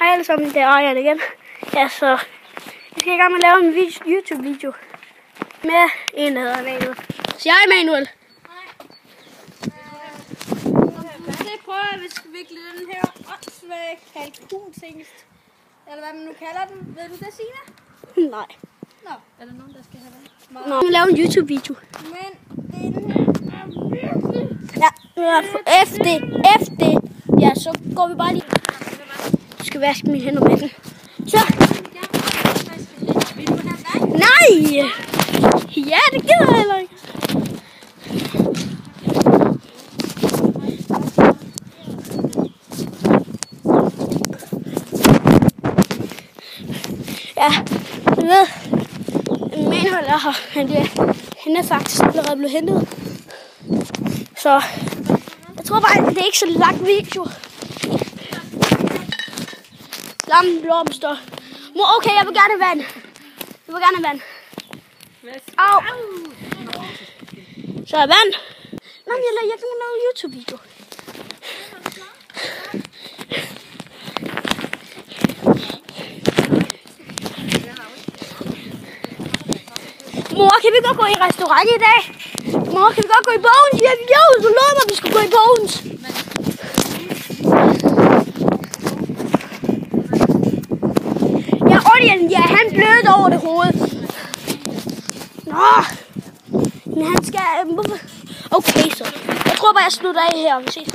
Hej alle sammen, det er Arjan igen. Ja, så vi skal i gang med at lave en YouTube-video med en, der hedder Emanuel. Så jeg er Emanuel. Det prøver jeg, at vi skal vikle den her åndssvage kalkun-tingest. Eller hvad man nu kalder den. Ved du det, Signe? Nej. Nå, er der nogen, der skal have den? Nå, vi laver en YouTube-video. Men den her er virkelig... Ja, efter. Ja, så går vi bare lige. Jeg skal vaske mine hænder med den. Så. Nej! Ja, det gider jeg heller ikke. Ja, jeg ved, Emanuel er her. Han er faktisk allerede blevet hentet. Så jeg tror bare, det er ikke så lang video. Lammeblomster. Okay, jeg vil gerne have vand. Au. Så er vand. Nej, jeg kan lave en YouTube-video. Mor, kan vi godt gå i restaurant i dag? Mor, kan vi godt gå i Bones? Ja, du lovede mig, vi skulle gå i Bones. Ja, Onion, ja, han blødte over det hoved. Nå, men han skal... Okay, så. Jeg tror bare, jeg slutter af her. Vi ses.